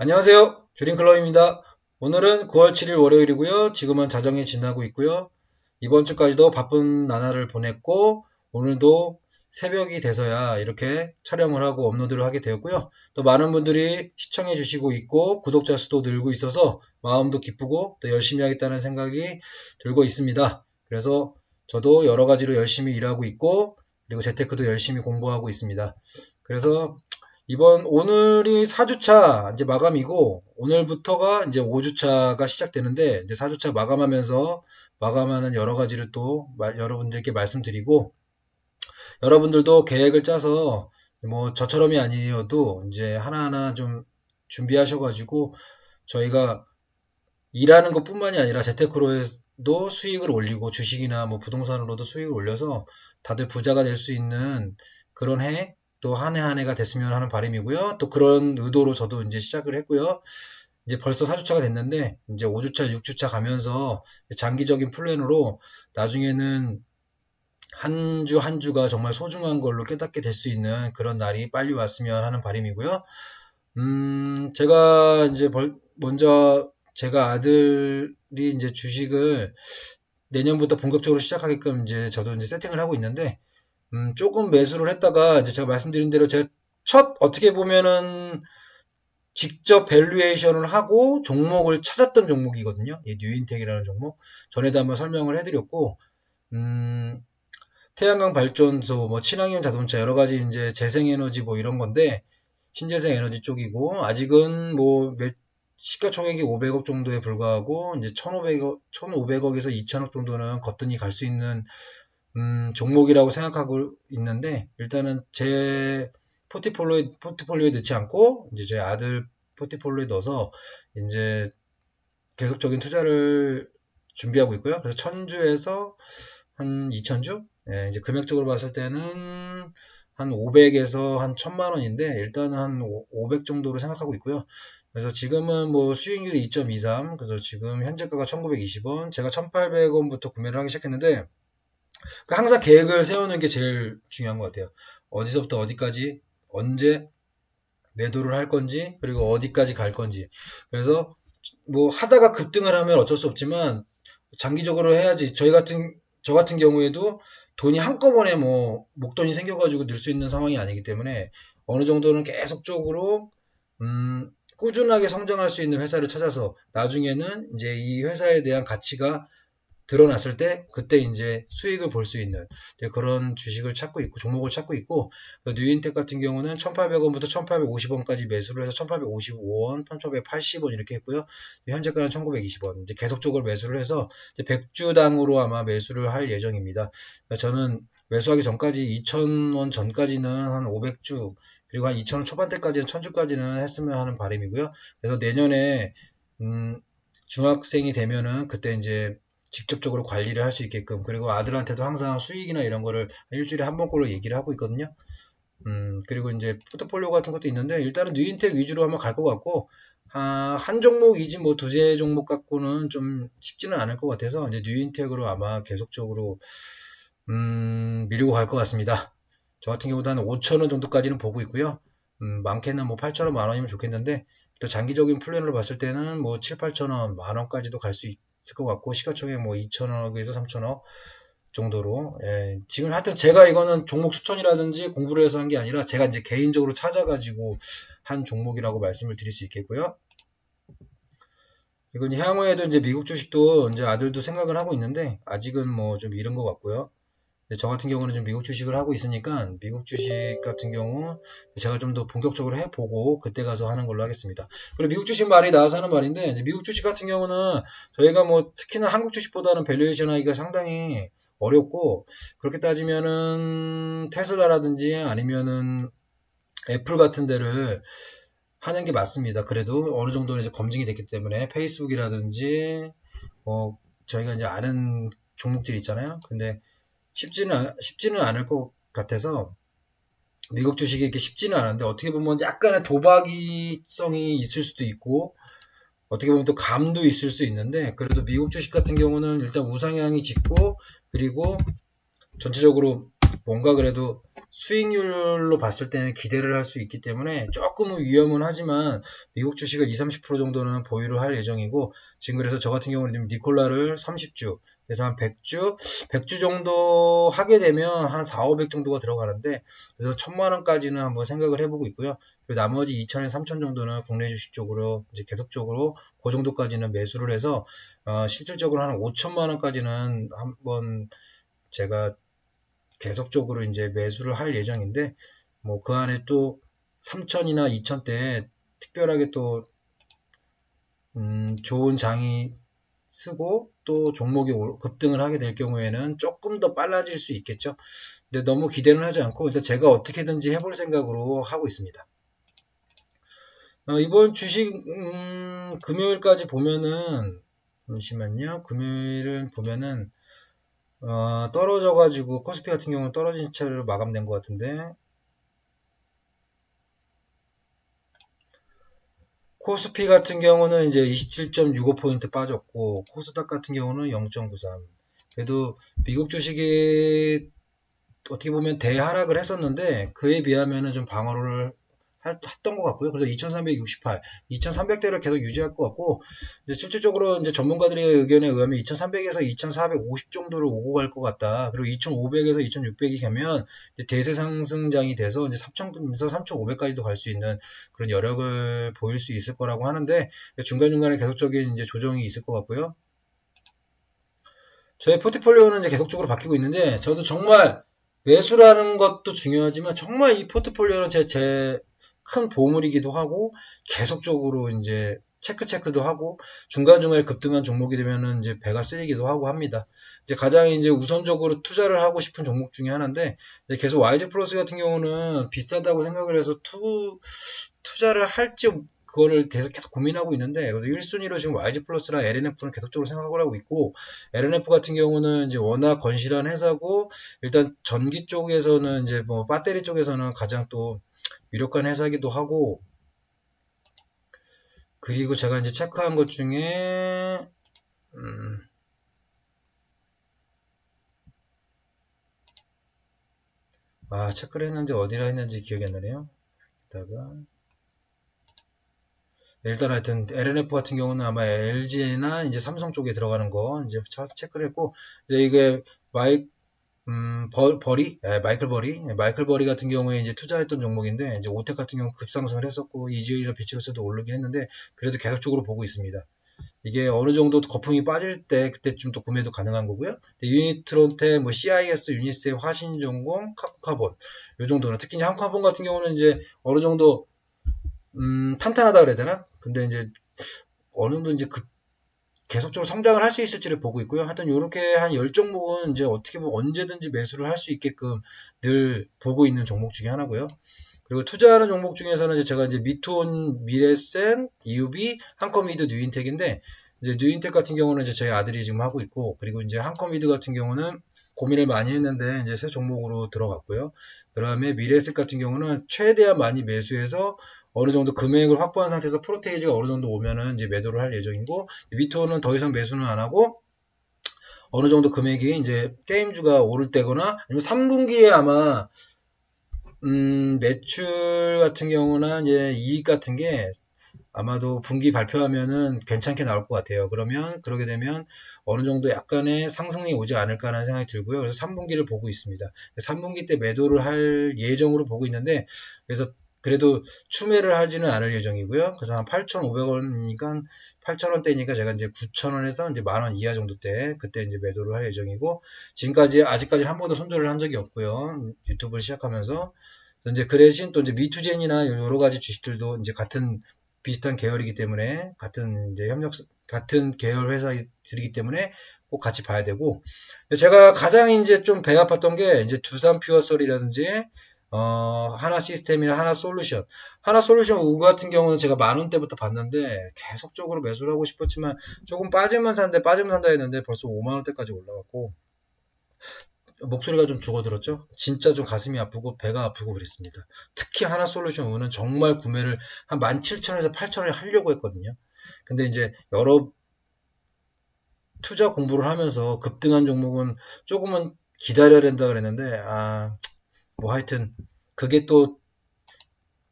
안녕하세요. 주린클럽입니다. 오늘은 9월 7일 월요일이고요. 지금은 자정에 지나고 있고요. 이번 주까지도 바쁜 나날을 보냈고 오늘도 새벽이 돼서야 이렇게 촬영을 하고 업로드를 하게 되었고요. 또 많은 분들이 시청해 주시고 있고 구독자 수도 늘고 있어서 마음도 기쁘고 또 열심히 하겠다는 생각이 들고 있습니다. 그래서 저도 여러 가지로 열심히 일하고 있고 그리고 재테크도 열심히 공부하고 있습니다. 그래서 오늘이 4주차 이제 마감이고, 오늘부터가 이제 5주차가 시작되는데, 이제 4주차 마감하면서 마감하는 여러 가지를 또 여러분들께 말씀드리고, 여러분들도 계획을 짜서 뭐 저처럼이 아니어도 이제 하나하나 좀 준비하셔가지고, 저희가 일하는 것뿐만이 아니라 재테크로도 수익을 올리고, 주식이나 뭐 부동산으로도 수익을 올려서 다들 부자가 될 수 있는 그런 해, 또 한 해 한 해가 됐으면 하는 바람이고요. 또 그런 의도로 저도 이제 시작을 했고요. 이제 벌써 4주차가 됐는데 이제 5주차, 6주차 가면서 장기적인 플랜으로 나중에는 한 주 한 주가 정말 소중한 걸로 깨닫게 될 수 있는 그런 날이 빨리 왔으면 하는 바람이고요. 제가 이제 먼저 제가 아들이 이제 주식을 내년부터 본격적으로 시작하게끔 이제 저도 이제 세팅을 하고 있는데 조금 매수를 했다가 이제 제가 말씀드린 대로 제가 어떻게 보면은 직접 밸류에이션을 하고 종목을 찾았던 종목이거든요. 이 뉴인텍이라는 종목. 전에도 한번 설명을 해드렸고, 태양광 발전소, 뭐 친환경 자동차 여러 가지 이제 재생에너지 뭐 이런 건데 신재생 에너지 쪽이고 아직은 뭐 시가총액이 500억 정도에 불과하고 이제 1,500억에서 2,000억 정도는 거뜬히 갈 수 있는 종목이라고 생각하고 있는데, 일단은 제 포트폴리오에 넣지 않고, 이제 제 아들 포트폴리오에 넣어서, 이제 계속적인 투자를 준비하고 있고요. 그래서 1000주에서 한 2000주? 예, 이제 금액적으로 봤을 때는 한 500에서 한 1000만 원인데, 일단은 한 500 정도로 생각하고 있고요. 그래서 지금은 뭐 수익률이 2.23, 그래서 지금 현재가가 1920원, 제가 1800원부터 구매를 하기 시작했는데, 항상 계획을 세우는 게 제일 중요한 것 같아요. 어디서부터 어디까지, 언제 매도를 할 건지, 그리고 어디까지 갈 건지. 그래서 뭐 하다가 급등을 하면 어쩔 수 없지만 장기적으로 해야지. 저 같은 경우에도 돈이 한꺼번에 뭐 목돈이 생겨가지고 늘 수 있는 상황이 아니기 때문에 어느 정도는 계속적으로 꾸준하게 성장할 수 있는 회사를 찾아서 나중에는 이제 이 회사에 대한 가치가 드러났을 때 그때 이제 수익을 볼 수 있는 그런 주식을 찾고 있고 종목을 찾고 있고, 뉴인텍 같은 경우는 1800원부터 1850원까지 매수를 해서 1855원, 1880원 이렇게 했고요. 현재가는 1920원. 이제 계속적으로 매수를 해서 100주당으로 아마 매수를 할 예정입니다. 저는 매수하기 전까지 2000원 전까지는 한 500주, 그리고 한 2000원 초반대까지는 1000주까지는 했으면 하는 바람이고요. 그래서 내년에 중학생이 되면은 그때 이제 직접적으로 관리를 할 수 있게끔, 그리고 아들한테도 항상 수익이나 이런 거를 일주일에 한 번꼴로 얘기를 하고 있거든요. 그리고 이제 포트폴리오 같은 것도 있는데 일단은 뉴인텍 위주로 한번 갈 것 같고, 한 종목이지 뭐 두세 종목 갖고는 좀 쉽지는 않을 것 같아서 이제 뉴인텍으로 아마 계속적으로 밀고 갈 것 같습니다. 저 같은 경우도 한 5,000원 정도까지는 보고 있고요. 많게는 뭐 8,000원, 만 원이면 좋겠는데, 또 장기적인 플랜으로 봤을 때는 뭐 7, 8,000원, 만 원까지도 갈 수 있을 것 같고, 시가총액 뭐 2,000억에서 3,000억 정도로. 예, 지금 하여튼 제가 이거는 종목 추천이라든지 공부를 해서 한 게 아니라 제가 이제 개인적으로 찾아가지고 한 종목이라고 말씀을 드릴 수 있겠고요. 이건 향후에도 이제 미국 주식도 이제 아들도 생각을 하고 있는데, 아직은 뭐 좀 이른 것 같고요. 저 같은 경우는 좀 미국 주식을 하고 있으니까 미국 주식 같은 경우 제가 좀 더 본격적으로 해보고 그때 가서 하는 걸로 하겠습니다. 그리고 미국 주식 말이 나와서 하는 말인데, 이제 미국 주식 같은 경우는 저희가 뭐 특히나 한국 주식보다는 밸류에이션 하기가 상당히 어렵고, 그렇게 따지면은 테슬라라든지 아니면은 애플 같은 데를 하는 게 맞습니다. 그래도 어느 정도는 이제 검증이 됐기 때문에 페이스북이라든지 뭐 저희가 이제 아는 종목들이 있잖아요. 근데 쉽지는 않을 것 같아서 미국 주식이 이렇게 쉽지는 않은데, 어떻게 보면 약간의 도박성이 있을 수도 있고 어떻게 보면 또 감도 있을 수 있는데, 그래도 미국 주식 같은 경우는 일단 우상향이 짙고, 그리고 전체적으로 뭔가 그래도 수익률로 봤을 때는 기대를 할 수 있기 때문에 조금은 위험은 하지만 미국 주식을 20, 30% 정도는 보유를 할 예정이고, 지금 그래서 저 같은 경우는 지금 니콜라를 30주, 그래서 한 100주 정도 하게 되면 한 4, 500 정도가 들어가는데, 그래서 1000만 원까지는 한번 생각을 해보고 있고요. 그리고 나머지 2000에 3000 정도는 국내 주식 쪽으로 이제 계속적으로 그 정도까지는 매수를 해서 실질적으로 한 5천만 원까지는 한번 제가 계속적으로 이제 매수를 할 예정인데, 뭐 그 안에 또 3000이나 2000대 특별하게 또 좋은 장이 쓰고 또 종목이 급등을 하게 될 경우에는 조금 더 빨라질 수 있겠죠. 근데 너무 기대는 하지 않고 일단 제가 어떻게든지 해볼 생각으로 하고 있습니다. 이번 주식 금요일까지 보면은, 잠시만요. 금요일을 보면은 떨어져가지고 코스피 같은 경우는 떨어진 채로 마감된 것 같은데, 코스피 같은 경우는 이제 27.65포인트 빠졌고, 코스닥 같은 경우는 0.93. 그래도 미국 주식이 어떻게 보면 대하락을 했었는데, 그에 비하면은 좀 방어를 했던 것 같고요. 그래서 2368, 2300대를 계속 유지할 것 같고, 이제 실질적으로 이제 전문가들의 의견에 의하면 2300에서 2450 정도를 오고 갈 것 같다. 그리고 2500에서 2600이 가면 이제 대세 상승장이 돼서 이제 3000에서 3500까지도 갈 수 있는 그런 여력을 보일 수 있을 거라고 하는데, 중간중간에 계속적인 이제 조정이 있을 것 같고요. 저의 포트폴리오는 이제 계속적으로 바뀌고 있는데, 저도 정말 매수라는 것도 중요하지만 정말 이 포트폴리오는 제 큰 보물이기도 하고, 계속적으로 이제 체크도 하고, 중간중간에 급등한 종목이 되면은 이제 배가 쓰이기도 하고 합니다. 이제 가장 이제 우선적으로 투자를 하고 싶은 종목 중에 하나인데, 계속 YG 플러스 같은 경우는 비싸다고 생각을 해서 투자를 할지 그거를 계속 고민하고 있는데, 1순위로 지금 YG 플러스랑 LNF는 계속적으로 생각을 하고 있고, LNF 같은 경우는 이제 워낙 건실한 회사고, 일단 전기 쪽에서는 이제 뭐 배터리 쪽에서는 가장 또 유력한 회사이기도 하고, 그리고 제가 이제 체크한 것 중에 체크를 했는데 어디라 했는지 기억이 안 나네요. 일단 하여튼 LNF 같은 경우는 아마 LG나 이제 삼성 쪽에 들어가는 거 이제 체크를 했고, 이제 이게 마이클 버리 같은 경우에 이제 투자했던 종목인데, 이제 오텍 같은 경우 급상승을 했었고, 이지오이나 비치로서도 오르긴 했는데, 그래도 계속적으로 보고 있습니다. 이게 어느 정도 거품이 빠질 때 그때쯤 또 구매도 가능한 거고요. 유니트론텍, 뭐 CIS, 유니셉, 화신전공, 카본이 정도는, 특히 한카본 같은 경우는 이제 어느 정도 탄탄하다 그래야 되나? 근데 이제 어느 정도 이제 계속적으로 성장을 할 수 있을지를 보고 있고요. 하여튼 이렇게 한 10종목은 이제 어떻게 보면 언제든지 매수를 할 수 있게끔 늘 보고 있는 종목 중에 하나고요. 그리고 투자하는 종목 중에서는 이제 제가 이제 미톤, 미래센, EUB, 한컴미드, 뉴인텍인데, 이제 뉴인텍 같은 경우는 이제 저희 아들이 지금 하고 있고, 그리고 이제 한컴미드 같은 경우는 고민을 많이 했는데 이제 새 종목으로 들어갔고요. 그다음에 미래셋 같은 경우는 최대한 많이 매수해서 어느 정도 금액을 확보한 상태에서 프로테이지가 어느 정도 오면은 이제 매도를 할 예정이고, 미토는 더 이상 매수는 안 하고 어느 정도 금액이 이제 게임주가 오를 때거나 아니면 3분기에 아마 매출 같은 경우나 이제 이익 같은 게 아마도 분기 발표하면은 괜찮게 나올 것 같아요. 그러면 그러게 되면 어느 정도 약간의 상승이 오지 않을까라는 생각이 들고요. 그래서 3분기를 보고 있습니다. 3분기 때 매도를 할 예정으로 보고 있는데, 그래서 그래도 추매를 하지는 않을 예정이고요. 그래서 한 8,500원이니까 8,000원대니까 제가 이제 9,000원에서 이제 10,000원 이하 정도 때 그때 이제 매도를 할 예정이고, 지금까지 아직까지 한 번도 손절을 한 적이 없고요. 유튜브를 시작하면서. 이제 그 대신 또 이제 미투젠이나 여러 가지 주식들도 이제 같은 비슷한 계열이기 때문에, 같은 이제 같은 계열 회사들이기 때문에 꼭 같이 봐야 되고, 제가 가장 이제 좀 배 아팠던 게 이제 두산 퓨어설이라든지 하나 시스템이나 하나 솔루션 우 같은 경우는 제가 10,000원대부터 봤는데 계속적으로 매수를 하고 싶었지만 조금 빠지면 산다 했는데 벌써 50,000원대까지 올라갔고, 목소리가 좀 죽어들었죠. 진짜 좀 가슴이 아프고 배가 아프고 그랬습니다. 특히 하나솔루션 U는 정말 구매를 한 17,000원에서 8,000원에 하려고 했거든요. 근데 이제 여러 투자 공부를 하면서 급등한 종목은 조금은 기다려야 된다 그랬는데, 뭐 하여튼 그게 또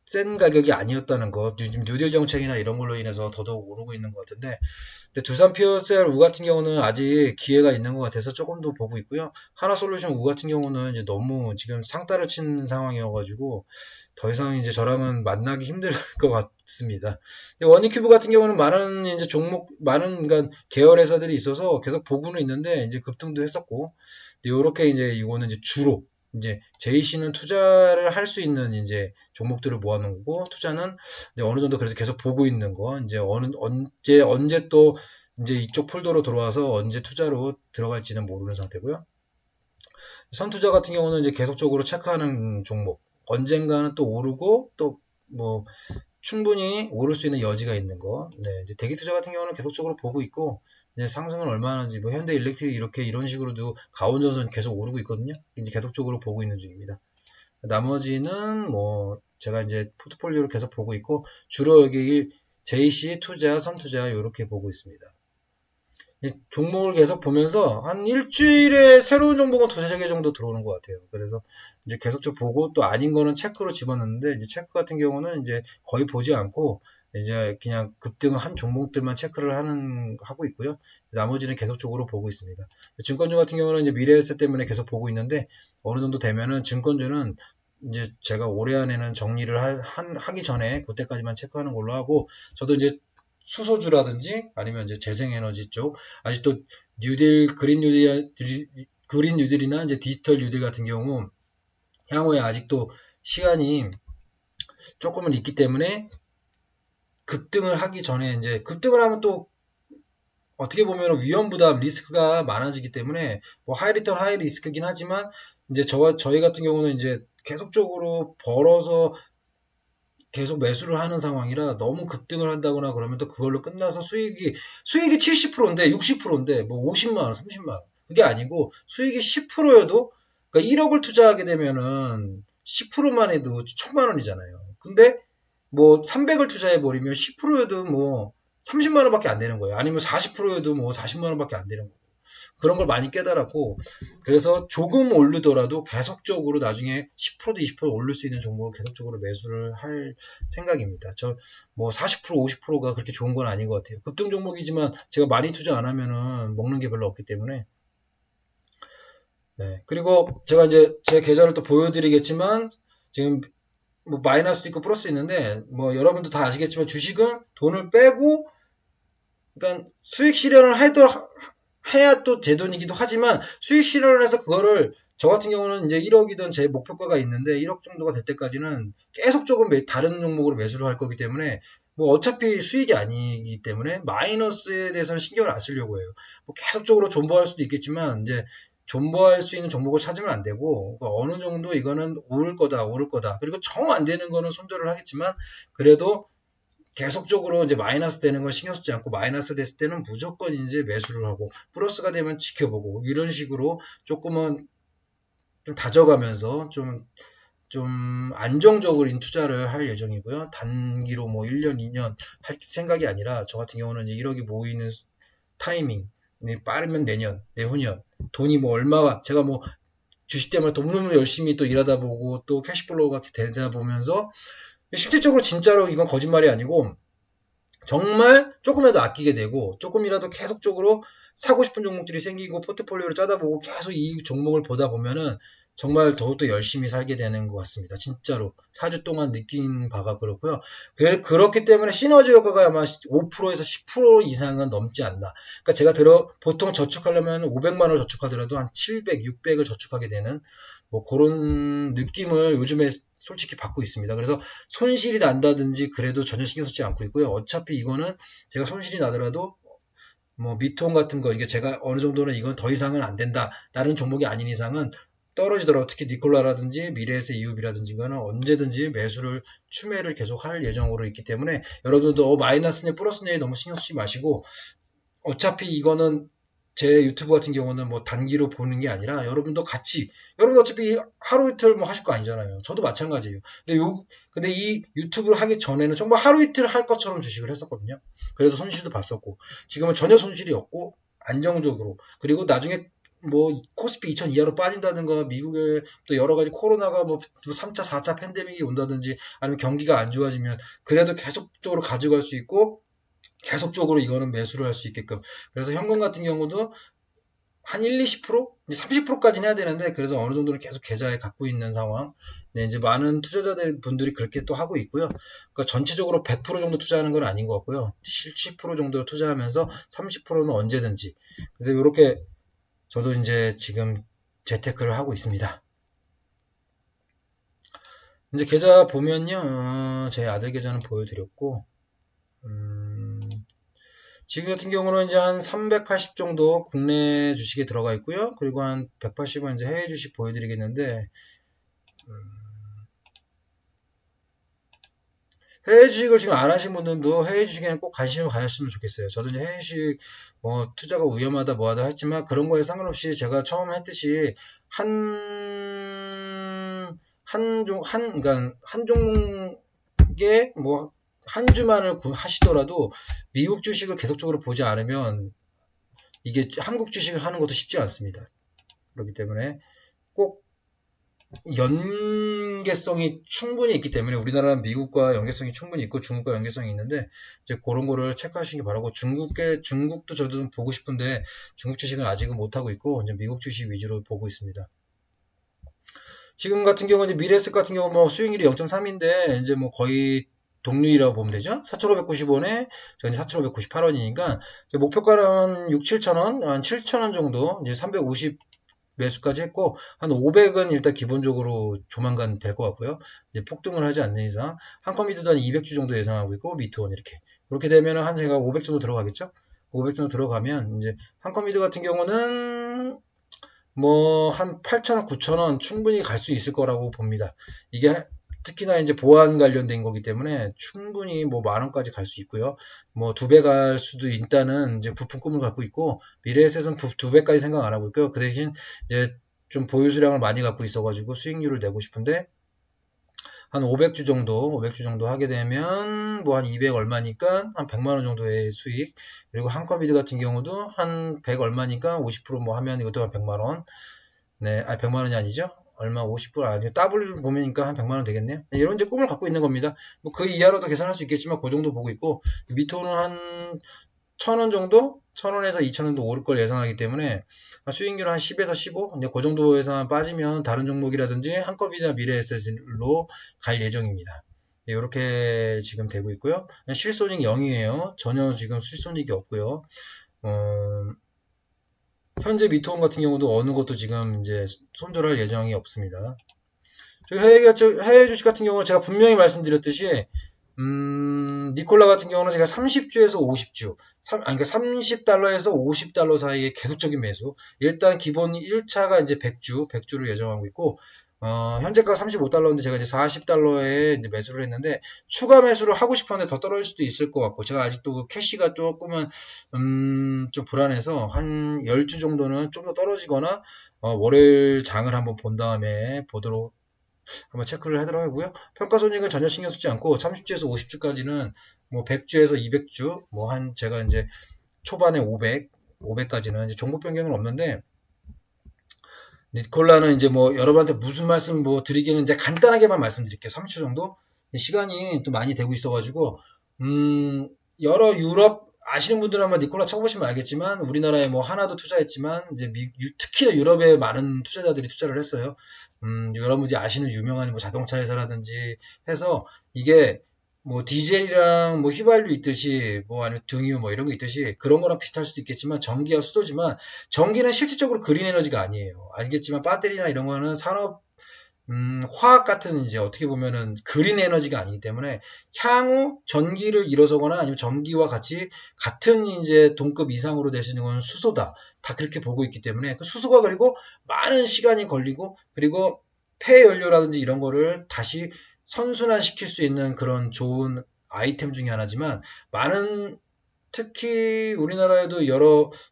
센 가격이 아니었다는 거. 요즘 뉴딜 정책이나 이런 걸로 인해서 더더욱 오르고 있는 것 같은데, 근데 두산 피어셀 우 같은 경우는 아직 기회가 있는 것 같아서 조금 더 보고 있고요. 하나솔루션 우 같은 경우는 이제 너무 지금 상따를 친 상황이어가지고 더 이상 이제 저랑은 만나기 힘들 것 같습니다. 원익큐브 같은 경우는 많은 이제 종목, 많은 그러니까 계열 회사들이 있어서 계속 보고는 있는데 이제 급등도 했었고, 이렇게 이제 이거는 이제 주로 이제 JC는 투자를 할 수 있는 이제 종목들을 모아놓은 거고, 투자는 이제 어느 정도 그래도 계속 보고 있는 거, 이제 언제 또 이제 이쪽 폴더로 들어와서 언제 투자로 들어갈지는 모르는 상태고요. 선투자 같은 경우는 이제 계속적으로 체크하는 종목, 언젠가는 또 오르고 또 뭐 충분히 오를 수 있는 여지가 있는 거. 네, 이제 대기 투자 같은 경우는 계속적으로 보고 있고, 이제 상승은 얼마나 하는지, 뭐 현대 일렉트릭 이렇게 이런 식으로도 가온전선 계속 오르고 있거든요. 이제 계속적으로 보고 있는 중입니다. 나머지는 뭐 제가 이제 포트폴리오를 계속 보고 있고, 주로 여기 JC 투자, 선투자 이렇게 보고 있습니다. 종목을 계속 보면서 한 일주일에 새로운 종목은 두세 개 정도 들어오는 것 같아요. 그래서 이제 계속적으로 보고 또 아닌 거는 체크로 집어넣는데, 이제 체크 같은 경우는 이제 거의 보지 않고 이제 그냥 급등한 종목들만 체크를 하고 있고요. 나머지는 계속적으로 보고 있습니다. 증권주 같은 경우는 이제 미래에셋 때문에 계속 보고 있는데, 어느 정도 되면은 증권주는 이제 제가 올해 안에는 정리를 하기 전에 그때까지만 체크하는 걸로 하고, 저도 이제 수소주라든지 아니면 이제 재생에너지 쪽, 아직도 뉴딜, 그린 뉴딜이나 이제 디지털 뉴딜 같은 경우 향후에 아직도 시간이 조금은 있기 때문에 급등을 하기 전에, 이제 급등을 하면 또 어떻게 보면 위험부담 리스크가 많아지기 때문에 뭐 하이 리턴 하이 리스크긴 하지만, 이제 저희 같은 경우는 이제 계속적으로 벌어서 계속 매수를 하는 상황이라, 너무 급등을 한다거나 그러면 또 그걸로 끝나서 수익이 70%인데 60%인데 뭐 50만원 30만원 그게 아니고, 수익이 10%여도 그러니까 1억을 투자하게 되면은 10%만 해도 1000만원이잖아요. 근데 뭐 300을 투자해 버리면 10%여도 뭐 30만원밖에 안 되는 거예요. 아니면 40%여도 뭐 40만원밖에 안 되는 거예요. 그런 걸 많이 깨달았고, 그래서 조금 오르더라도 계속적으로 나중에 10%도 20% 오를 수 있는 종목을 계속적으로 매수를 할 생각입니다. 저 뭐 40% 50%가 그렇게 좋은 건 아닌 것 같아요. 급등 종목이지만 제가 많이 투자 안 하면은 먹는 게 별로 없기 때문에. 네. 그리고 제가 이제 제 계좌를 또 보여드리겠지만, 지금 뭐 마이너스도 있고 플러스 있는데, 뭐 여러분도 다 아시겠지만 주식은 돈을 빼고, 그러니까 수익 실현을 해야 또 제 돈이기도 하지만, 수익 실현을 해서 그거를, 저 같은 경우는 이제 1억이든 제 목표가가 있는데 1억 정도가 될 때까지는 계속 조금 다른 종목으로 매수를 할 거기 때문에, 뭐 어차피 수익이 아니기 때문에 마이너스에 대해서는 신경을 안 쓰려고 해요. 뭐 계속적으로 존버할 수도 있겠지만, 이제 존버할 수 있는 종목을 찾으면 안 되고, 그러니까 어느 정도 이거는 오를 거다. 그리고 정 안 되는 거는 손절을 하겠지만, 그래도 계속적으로 이제 마이너스 되는 건 신경 쓰지 않고, 마이너스 됐을 때는 무조건 이제 매수를 하고, 플러스가 되면 지켜보고, 이런 식으로 조금은 좀 다져가면서 좀 안정적으로 투자를 할 예정이고요. 단기로 뭐 1년, 2년 할 생각이 아니라, 저 같은 경우는 이제 1억이 모이는 타이밍, 빠르면 내년, 내후년, 돈이 뭐 얼마가, 제가 뭐 주식 때문에 너무너무 열심히 또 일하다 보고 또 캐시플로우가 되다 보면서, 실질적으로 진짜로 이건 거짓말이 아니고 정말 조금이라도 아끼게 되고, 조금이라도 계속적으로 사고 싶은 종목들이 생기고 포트폴리오를 짜다 보고 계속 이 종목을 보다 보면은 정말 더욱더 열심히 살게 되는 것 같습니다. 진짜로 4주 동안 느낀 바가 그렇고요. 그렇기 때문에 시너지 효과가 아마 5%에서 10% 이상은 넘지 않나. 그러니까 제가 보통 저축하려면 500만 원을 저축하더라도 한 700, 600을 저축하게 되는 뭐 그런 느낌을 요즘에 솔직히 받고 있습니다. 그래서 손실이 난다든지 그래도 전혀 신경 쓰지 않고 있고요. 어차피 이거는 제가 손실이 나더라도 뭐 미통 같은 거, 이게 제가 어느 정도는 이건 더 이상은 안 된다라는 종목이 아닌 이상은 떨어지더라도, 특히 니콜라라든지 미래에셋 이유비라든지 이거는 언제든지 추매를 계속 할 예정으로 있기 때문에, 여러분들도 마이너스냐 플러스냐에 너무 신경 쓰지 마시고, 어차피 이거는 제 유튜브 같은 경우는 뭐 단기로 보는 게 아니라, 여러분 어차피 하루 이틀 뭐 하실 거 아니잖아요. 저도 마찬가지예요. 근데 이 유튜브를 하기 전에는 정말 하루 이틀 할 것처럼 주식을 했었거든요. 그래서 손실도 봤었고, 지금은 전혀 손실이 없고 안정적으로, 그리고 나중에 코스피 2000 이하로 빠진다든가, 미국에 또 여러 가지 코로나가 또 3차, 4차 팬데믹이 온다든지, 아니면 경기가 안 좋아지면, 그래도 계속적으로 가져갈 수 있고, 계속적으로 이거는 매수를 할 수 있게끔. 그래서 현금 같은 경우도 한 1, 20%? 이제 30%까지는 해야 되는데, 그래서 어느 정도는 계속 계좌에 갖고 있는 상황. 네, 이제 많은 투자자들 분들이 그렇게 또 하고 있고요. 그러니까 전체적으로 100% 정도 투자하는 건 아닌 것 같고요. 10% 정도 투자하면서 30%는 언제든지. 그래서 이렇게 저도 이제 지금 재테크를 하고 있습니다. 이제 계좌 보면요, 제 아들 계좌는 보여드렸고, 지금 같은 경우는 이제 한 380 정도 국내 주식에 들어가 있고요. 그리고 한 180은 이제 해외 주식 보여드리겠는데, 해외 주식을 지금 안 하신 분들도 해외 주식에는 꼭 관심을 가졌으면 좋겠어요. 저도 이제 해외 주식 투자가 위험하다 뭐하다 했지만 그런 거에 상관없이 제가 처음 했듯이 그러니까 한 종목에 한 주만을 하시더라도 미국 주식을 계속적으로 보지 않으면 이게 한국 주식을 하는 것도 쉽지 않습니다. 그렇기 때문에 꼭 연계성이 충분히 있기 때문에 우리나라는 미국과 연계성이 충분히 있고 중국과 연계성이 있는데 이제 그런 거를 체크하시기 바라고 중국도 저도 보고 싶은데 중국 주식은 아직은 못하고 있고 이제 미국 주식 위주로 보고 있습니다. 지금 같은 경우 이제 미래에셋 같은 경우 수익률이 0.3인데 이제 거의 동률이라고 보면 되죠. 4,590원에 저희 4,598원이니까 목표가는 6, 7천원, 한 7천원 정도 이제 350 매수까지 했고 한 500은 일단 기본적으로 조만간 될 것 같고요. 이제 폭등을 하지 않는 이상 한컴미드도 한 200주 정도 예상하고 있고 미트원 이렇게 되면은 한 제가 500 정도 들어가겠죠. 500 정도 들어가면 이제 한컴미드 같은 경우는 한 8,000원, 9,000원 충분히 갈 수 있을 거라고 봅니다. 이게 특히나 이제 보안 관련된 거기 때문에 충분히 10,000원까지 갈 수 있고요. 2배 갈 수도 있다는 이제 부품 꿈을 갖고 있고, 미래에셋은 2배까지 생각 안 하고 있고요. 그 대신 이제 좀 보유 수량을 많이 갖고 있어가지고 수익률을 내고 싶은데, 한 500주 정도 하게 되면 한 200 얼마니까 한 100만원 정도의 수익. 그리고 한컴비드 같은 경우도 한 100 얼마니까 50% 하면 이것도 한 100만원. 네, 100만원이 아니죠. 얼마 50% 아니죠. 더블 보면니까 한 100만원 되겠네요. 이런 이제 꿈을 갖고 있는 겁니다. 그 이하로도 계산할 수 있겠지만 그 정도 보고 있고, 미토는 한 1,000원 정도? 1,000원에서 2,000원 정도 오를 걸 예상하기 때문에 수익률 한 10에서 15? 이제 그 정도에서만 빠지면 다른 종목이라든지 한꺼번이나 미래에셋으로 갈 예정입니다. 이렇게 지금 되고 있고요. 실손익 0이에요. 전혀 지금 실손익이 없고요. 현재 미토원 같은 경우도 어느 것도 지금 이제 손절할 예정이 없습니다. 해외 주식 같은 경우는 제가 분명히 말씀드렸듯이 니콜라 같은 경우는 제가 30주에서 50주, 그러니까 30달러에서 50달러 사이의 계속적인 매수. 일단 기본 1차가 이제 100주를 예정하고 있고, 현재가 35달러인데 제가 이제 40달러에 이제 매수를 했는데, 추가 매수를 하고 싶었는데 더 떨어질 수도 있을 것 같고, 제가 아직도 그 캐시가 조금은, 좀 불안해서 한 10주 정도는 좀 더 떨어지거나, 월요일 장을 한번 본 다음에 보도록 한번 체크를 하도록 하고요. 평가손익은 전혀 신경 쓰지 않고 30주에서 50주까지는 100주에서 200주 제가 이제 초반에 500까지는 이제 종목 변경은 없는데 니콜라는 이제 여러분한테 무슨 말씀 드리기는 이제 간단하게만 말씀드릴게요. 30초 정도 시간이 또 많이 되고 있어가지고 여러 유럽 아시는 분들은 아마 니콜라 쳐보시면 알겠지만 우리나라에 하나도 투자했지만 이제 특히나 유럽에 많은 투자자들이 투자를 했어요. 여러분들이 아시는 유명한 자동차 회사라든지 해서 이게 디젤이랑 휘발유 있듯이 아니면 등유 이런 거 있듯이 그런 거랑 비슷할 수도 있겠지만 전기와 수소지만 전기는 실질적으로 그린 에너지가 아니에요. 알겠지만 배터리나 이런 거는 산업 화학 같은 이제 어떻게 보면은 그린 에너지가 아니기 때문에 향후 전기를 일어서거나 아니면 전기와 같은 이제 동급 이상으로 될 수 있는 건 수소다. 다 그렇게 보고 있기 때문에 그 수소가 그리고 많은 시간이 걸리고 그리고 폐연료라든지 이런 거를 다시 선순환 시킬 수 있는 그런 좋은 아이템 중에 하나지만 특히 우리나라에도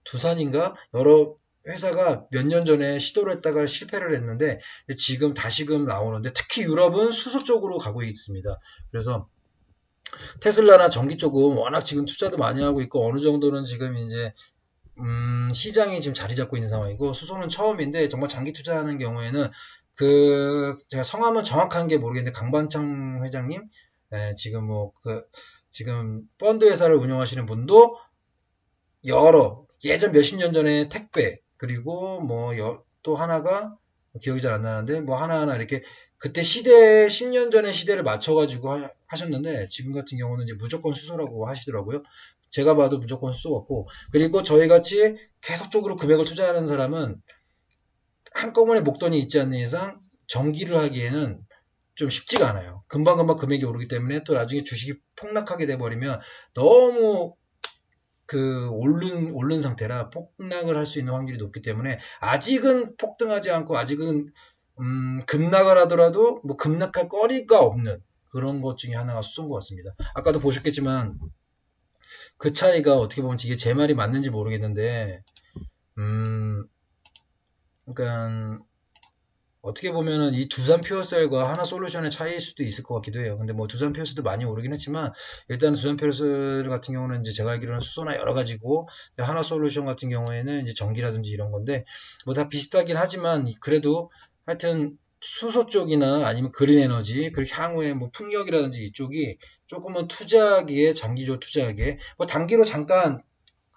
두산인가 여러 회사가 몇 년 전에 시도를 했다가 실패를 했는데 지금 다시금 나오는데 특히 유럽은 수소 쪽으로 가고 있습니다. 그래서 테슬라나 전기 쪽은 워낙 지금 투자도 많이 하고 있고 어느 정도는 지금 이제 시장이 지금 자리 잡고 있는 상황이고, 수소는 처음인데, 정말 장기 투자하는 경우에는, 제가 성함은 정확한 게 모르겠는데, 강반창 회장님, 지금 지금 펀드 회사를 운영하시는 분도, 예전 몇십 년 전에 택배, 그리고 또 하나가, 기억이 잘 안 나는데, 하나하나 이렇게, 그때 10년 전의 시대를 맞춰가지고 하셨는데, 지금 같은 경우는 이제 무조건 수소라고 하시더라고요. 제가 봐도 무조건 수소 같고, 그리고 저희 같이 계속적으로 금액을 투자하는 사람은 한꺼번에 목돈이 있지 않는 이상 정기를 하기에는 좀 쉽지가 않아요. 금방금방 금액이 오르기 때문에 또 나중에 주식이 폭락하게 돼버리면 너무 오른 상태라 폭락을 할 수 있는 확률이 높기 때문에 아직은 폭등하지 않고 아직은 급락을 하더라도 급락할 거리가 없는 그런 것 중에 하나가 수소인 것 같습니다. 아까도 보셨겠지만 그 차이가 어떻게 보면 이게 제 말이 맞는지 모르겠는데 그러니까 어떻게 보면은 이 두산 퓨어셀과 하나솔루션의 차이일 수도 있을 것 같기도 해요. 근데 두산 퓨어셀도 많이 오르긴 했지만 일단 두산 퓨어셀 같은 경우는 이제 제가 알기로는 수소나 여러 가지고 하나솔루션 같은 경우에는 이제 전기라든지 이런 건데 다 비슷하긴 하지만 그래도 하여튼 수소 쪽이나 아니면 그린 에너지 그리고 향후에 풍력이라든지 이쪽이 조금은 투자하기에 장기적으로 투자하기에 단기로 잠깐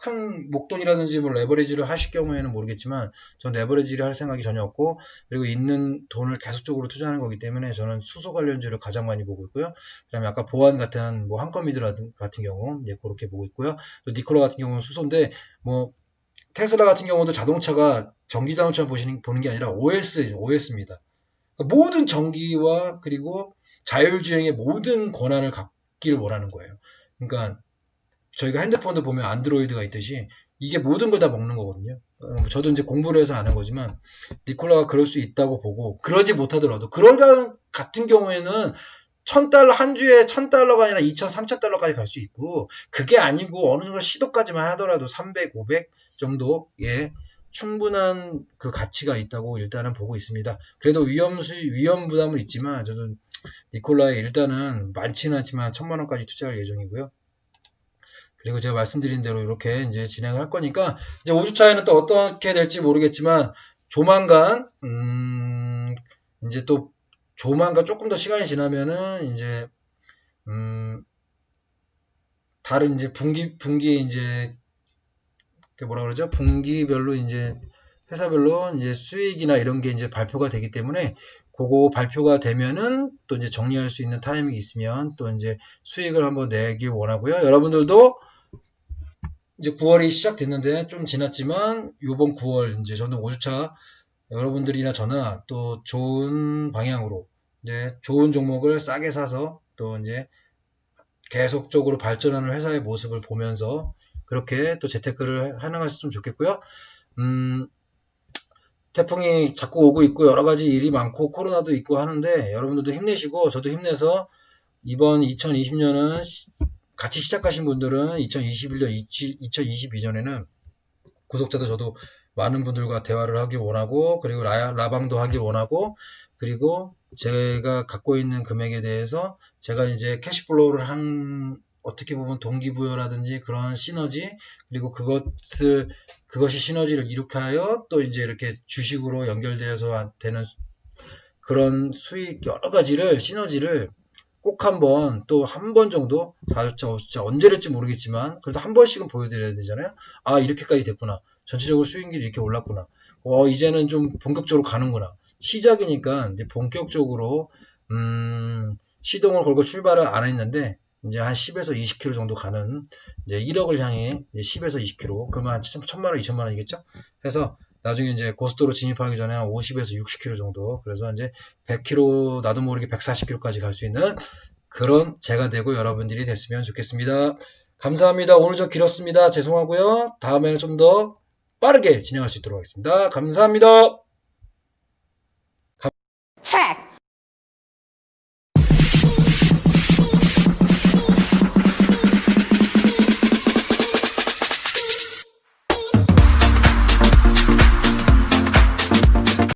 큰 목돈이라든지 레버리지를 하실 경우에는 모르겠지만 전 레버리지를 할 생각이 전혀 없고 그리고 있는 돈을 계속적으로 투자하는 거기 때문에 저는 수소 관련주를 가장 많이 보고 있고요. 그 다음에 아까 보안 같은 한컴미드 같은 경우 그렇게 보고 있고요. 또 니콜라 같은 경우는 수소인데 테슬라 같은 경우도 자동차가 전기 자동차 보는 게 아니라 OS입니다. 그러니까 모든 전기와 그리고 자율주행의 모든 권한을 갖기를 원하는 거예요. 그러니까 저희가 핸드폰도 보면 안드로이드가 있듯이 이게 모든 걸 다 먹는 거거든요. 저도 이제 공부를 해서 아는 거지만 니콜라가 그럴 수 있다고 보고 그러지 못하더라도 그럴 같은 경우에는 $1,000 한 주에 $1,000가 아니라 $2,000, $3,000까지 갈 수 있고 그게 아니고 어느 정도 시도까지만 하더라도 300, 500 정도의 충분한 그 가치가 있다고 일단은 보고 있습니다. 그래도 위험 부담은 있지만 저도 니콜라에 일단은 많지는 않지만 1,000만 원까지 투자할 예정이고요. 그리고 제가 말씀드린 대로 이렇게 이제 진행을 할 거니까 이제 5주차에는 또 어떻게 될지 모르겠지만 조만간 이제 또 조만간 조금 더 시간이 지나면은 이제 다른 이제 분기 이제 뭐라 그러죠? 분기별로 이제 회사별로 이제 수익이나 이런 게 이제 발표가 되기 때문에 그거 발표가 되면은 또 이제 정리할 수 있는 타이밍이 있으면 또 이제 수익을 한번 내길 원하고요. 여러분들도 이제 9월이 시작됐는데 좀 지났지만 요번 9월 이제 저는 5주차 여러분들이나 저나 또 좋은 방향으로 이제 좋은 종목을 싸게 사서 또 이제 계속적으로 발전하는 회사의 모습을 보면서 그렇게 또 재테크를 해나갔으면 좋겠고요. 태풍이 자꾸 오고 있고 여러 가지 일이 많고 코로나도 있고 하는데 여러분들도 힘내시고 저도 힘내서 이번 2020년은 같이 시작하신 분들은 2021년, 2022년에는 구독자도 저도 많은 분들과 대화를 하길 원하고 그리고 라방도 하길 원하고 그리고 제가 갖고 있는 금액에 대해서 제가 이제 캐시플로우를 어떻게 보면 동기부여라든지 그런 시너지 그리고 그것이 시너지를 일으켜요 또 이제 이렇게 주식으로 연결되어서 되는 그런 수익 여러 가지를 시너지를 꼭 한번 또 한 번 정도 4주차 5주차 언제 될지 모르겠지만 그래도 한 번씩은 보여드려야 되잖아요. 아 이렇게까지 됐구나. 전체적으로 수익률이 이렇게 올랐구나. 이제는 좀 본격적으로 가는구나. 시작이니까 이제 본격적으로 시동을 걸고 출발을 안 했는데 이제 한 10에서 20km 정도 가는 이제 1억을 향해 이제 10에서 20km 그러면 한 1,000만 원, 2,000만 원이겠죠? 해서 나중에 이제 고속도로 진입하기 전에 한 50에서 60km 정도 그래서 이제 100km 나도 모르게 140km까지 갈 수 있는 그런 제가 되고 여러분들이 됐으면 좋겠습니다. 감사합니다. 오늘 좀 길었습니다. 죄송하고요. 다음에는 좀 더 빠르게 진행할 수 있도록 하겠습니다. 감사합니다.